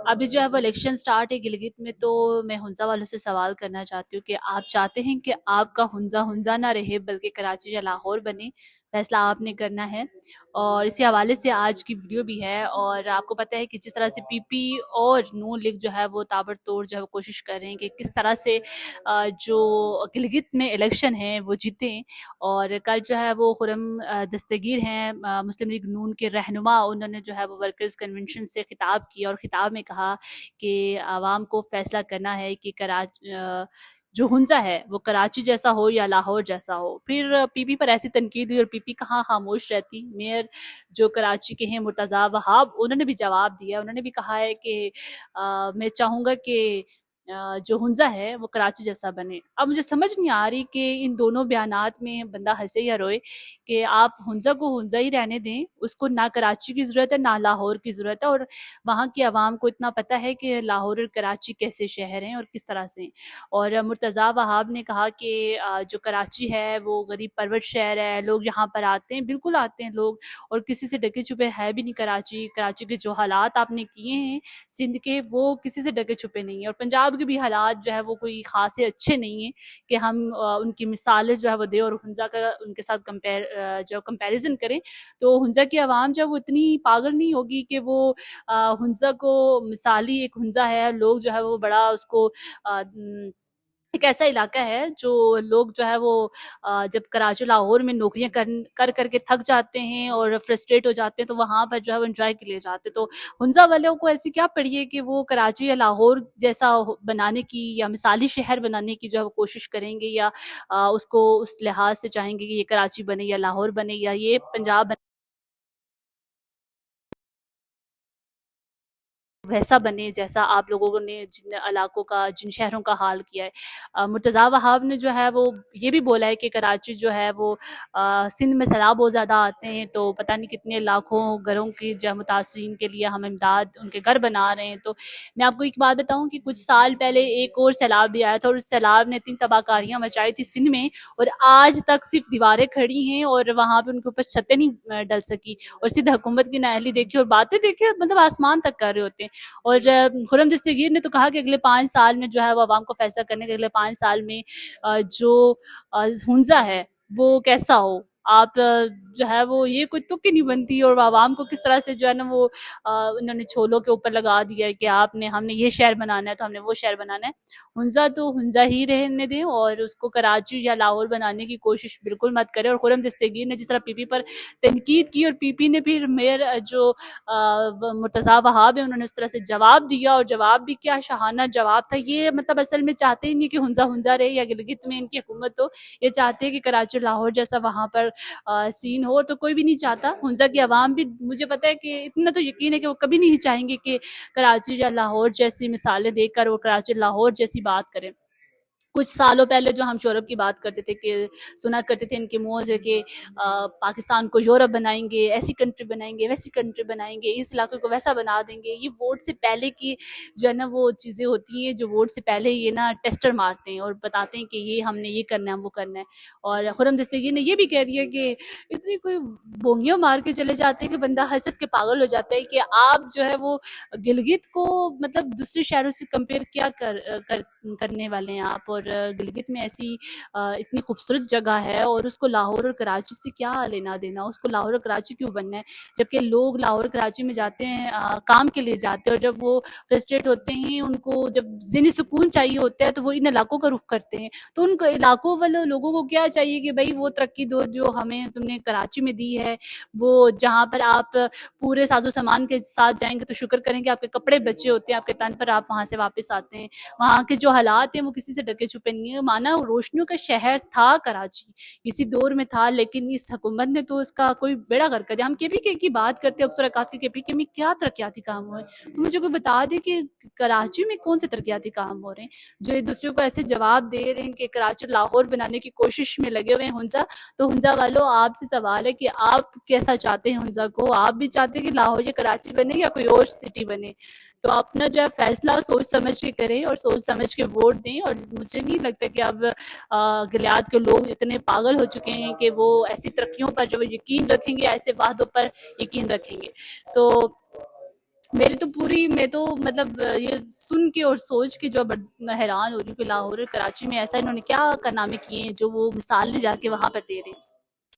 ابھی جو ہے وہ الیکشن سٹارٹ ہے گلگت میں، تو میں ہنزا والوں سے سوال کرنا چاہتی ہوں کہ آپ چاہتے ہیں کہ آپ کا ہنزا ہنزا نہ رہے بلکہ کراچی یا لاہور بنے؟ فیصلہ آپ نے کرنا ہے، اور اسی حوالے سے آج کی ویڈیو بھی ہے۔ اور آپ کو پتہ ہے کہ جس طرح سے پی پی اور نون لیگ جو ہے وہ تابڑ توڑ جو ہے وہ کوشش کر رہے ہیں کہ کس طرح سے جو گلگت میں الیکشن ہیں وہ جیتیں۔ اور کل جو ہے وہ خرم دستگیر ہیں مسلم لیگ نون کے رہنما، انہوں نے جو ہے وہ ورکرز کنونشن سے خطاب کیا اور خطاب میں کہا کہ عوام کو فیصلہ کرنا ہے کہ جو ہنزا ہے وہ کراچی جیسا ہو یا لاہور جیسا ہو۔ پھر پی پی پر ایسی تنقید ہوئی اور پی پی کہاں خاموش رہتی۔ میئر جو کراچی کے ہیں مرتضیٰ وہاب، انہوں نے بھی جواب دیا، انہوں نے بھی کہا ہے کہ میں چاہوں گا کہ جو ہنزا ہے وہ کراچی جیسا بنے۔ اب مجھے سمجھ نہیں آ رہی کہ ان دونوں بیانات میں بندہ ہنسے یا روئے، کہ آپ ہنزا کو ہنزا ہی رہنے دیں، اس کو نہ کراچی کی ضرورت ہے نہ لاہور کی ضرورت ہے، اور وہاں کی عوام کو اتنا پتہ ہے کہ لاہور اور کراچی کیسے شہر ہیں اور کس طرح سے۔ اور مرتضیٰ وہاب نے کہا کہ جو کراچی ہے وہ غریب پرور شہر ہے، لوگ یہاں پر آتے ہیں، بالکل آتے ہیں لوگ، اور کسی سے ڈکے چھپے ہے بھی نہیں کراچی۔ کراچی کے جو حالات آپ نے کیے ہیں سندھ کے، وہ کسی سے ڈکے چھپے نہیں ہیں، اور پنجاب کے بھی حالات جو ہے وہ کوئی خاص اچھے نہیں ہیں کہ ہم ان کی مثالیں جو ہے وہ دیں اور ہنزا کا ان کے ساتھ کمپیریزن کریں۔ تو ہنزا کی عوام جو ہے وہ اتنی پاگل نہیں ہوگی کہ وہ ہنزا کو مثالی ایک ہنزا ہے، لوگ جو ہے وہ بڑا اس کو ایک ایسا علاقہ ہے جو لوگ جو ہے وہ جب کراچی لاہور میں نوکریاں کر کر کے تھک جاتے ہیں اور فرسٹریٹ ہو جاتے ہیں تو وہاں پر جو ہے وہ انجوائے کے لیے جاتے ہیں۔ تو ہنزا والوں کو ایسی کیا پڑی ہے کہ وہ کراچی یا لاہور جیسا بنانے کی یا مثالی شہر بنانے کی جو ہے وہ کوشش کریں گے، یا اس کو اس لحاظ سے چاہیں گے کہ یہ کراچی بنے یا لاہور بنے یا یہ پنجاب بنے، ویسا بنے جیسا آپ لوگوں نے جن علاقوں کا، جن شہروں کا حال کیا ہے۔ مرتضیٰ وہاب نے جو ہے وہ یہ بھی بولا ہے کہ کراچی جو ہے وہ سندھ میں سیلاب بہت زیادہ آتے ہیں، تو پتہ نہیں کتنے لاکھوں گھروں کی جو متاثرین کے لیے ہم امداد ان کے گھر بنا رہے ہیں۔ تو میں آپ کو ایک بات بتاؤں کہ کچھ سال پہلے ایک اور سیلاب بھی آیا تھا، اور اس سیلاب نے اتنی تباہ کاریاں مچائی تھی سندھ میں، اور آج تک صرف دیواریں کھڑی ہیں اور وہاں پہ ان کے اوپر چھتیں نہیں ڈل سکی، اور سندھ حکومت کی نااہلی دیکھی اور باتیں دیکھیں، مطلب آسمان تک کر رہے ہوتے ہیں۔ اور خرم دستگیر نے تو کہا کہ اگلے 5 سال میں جو ہے وہ عوام کو فیصلہ کرنے کے اگلے 5 سال میں جو ہنزا ہے وہ کیسا ہو۔ آپ جو ہے وہ یہ کوئی تک ہی نہیں بنتی، اور عوام کو کس طرح سے جو ہے نا وہ انہوں نے چھولوں کے اوپر لگا دیا ہے کہ ہم نے یہ شہر بنانا ہے تو ہم نے وہ شہر بنانا ہے۔ ہنزا تو ہنزا ہی رہنے دیں، اور اس کو کراچی یا لاہور بنانے کی کوشش بالکل مت کرے۔ اور خرم دستگیر نے جس طرح پی پی پر تنقید کی، اور پی پی نے پھر میئر جو مرتضیٰ وہاب ہے انہوں نے اس طرح سے جواب دیا، اور جواب بھی کیا شاہانہ جواب تھا۔ یہ مطلب اصل میں چاہتے ہی نہیں کہ ہنزا ہنزا رہے یا گلگت میں ان کی حکومت ہو، یہ چاہتے ہیں کہ کراچی لاہور جیسا وہاں پر سین ہو، تو کوئی بھی نہیں چاہتا۔ ہنزا کی عوام بھی، مجھے پتا ہے کہ اتنا تو یقین ہے کہ وہ کبھی نہیں چاہیں گے کہ کراچی یا لاہور جیسی مثالیں دیکھ کر وہ کراچی لاہور جیسی بات کریں۔ کچھ سالوں پہلے جو ہم شورب کی بات کرتے تھے کہ سنا کرتے تھے ان کے منہ سے کہ پاکستان کو یورپ بنائیں گے، ایسی کنٹری بنائیں گے، ویسی کنٹری بنائیں گے، اس علاقے کو ویسا بنا دیں گے۔ یہ ووٹ سے پہلے کی جو ہے نا وہ چیزیں ہوتی ہیں جو ووٹ سے پہلے یہ نا ٹیسٹر مارتے ہیں اور بتاتے ہیں کہ یہ ہم نے یہ کرنا ہے وہ کرنا ہے۔ اور خرم دستگیر نے یہ بھی کہہ دیا کہ اتنی کوئی بونگیاں مار کے چلے جاتے ہیں کہ بندہ ہنس ہنس کے پاگل ہو جاتا ہے کہ آپ جو ہے وہ گلگت کو مطلب دوسرے شہروں سے کمپیئر کیا کرنے والے ہیں آپ، اور گلگت میں ایسی اتنی خوبصورت جگہ ہے، اور اس کو لاہور اور کراچی سے کیا لینا دینا، اس کو لاہور اور کراچی کیوں بننا ہے؟ جبکہ لوگ لاہور اور کراچی میں جاتے ہیں کام کے لیے جاتے ہیں، اور جب وہ فرسٹریٹ ہوتے ہیں، ان کو جب ذہنی سکون چاہیے ہوتا ہے تو وہ ان علاقوں کا رخ کرتے ہیں۔ تو ان علاقوں والے لوگوں کو کیا چاہیے کہ بھائی وہ ترقی دو جو ہمیں تم نے کراچی میں دی ہے، وہ جہاں پر آپ پورے ساز و سامان کے ساتھ جائیں گے تو شکر کریں کہ آپ کے کپڑے بچے ہوتے ہیں آپ کے تن پر، آپ وہاں سے واپس آتے ہیں۔ وہاں کے جو حالات ہیں وہ کسی سے ڈکے چھپے نہیں ہیں۔ مانا روشنیوں کا شہر تھا کراچی کسی دور میں تھا، لیکن اس حکومت نے تو اس کا کوئی بیڑا غرق کر دیا۔ ہم کے پی کے کی بات کرتے ہیں اکثر اوقات کے پی کے میں کیا ترقیاتی کام ہوئے، تو مجھے کوئی بتا دے کہ کراچی میں کون سے ترقیاتی کام ہو رہے ہیں جو ایک دوسرے کو ایسے جواب دے رہے ہیں کہ کراچی لاہور بنانے کی کوشش میں لگے ہوئے ہیں ہنزا۔ تو ہنزا والوں آپ سے سوال ہے کہ آپ کیسا چاہتے ہیں ہنزا کو؟ آپ بھی چاہتے ہیں کہ لاہور یا کراچی بنے یا کوئی اور سٹی بنے؟ تو اپنا جو ہے فیصلہ سوچ سمجھ کے کریں اور سوچ سمجھ کے ووٹ دیں۔ اور مجھے نہیں لگتا کہ اب گلیاد کے لوگ اتنے پاگل ہو چکے ہیں کہ وہ ایسی ترقیوں پر جو یقین رکھیں گے، ایسے وعدوں پر یقین رکھیں گے۔ تو میں تو مطلب یہ سن کے اور سوچ کے جو حیران ہو رہی ہوں کہ لاہور اور کراچی میں ایسا انہوں نے کیا کارنامے کیے ہیں جو وہ مثال لے جا کے وہاں پر دے رہے ہیں۔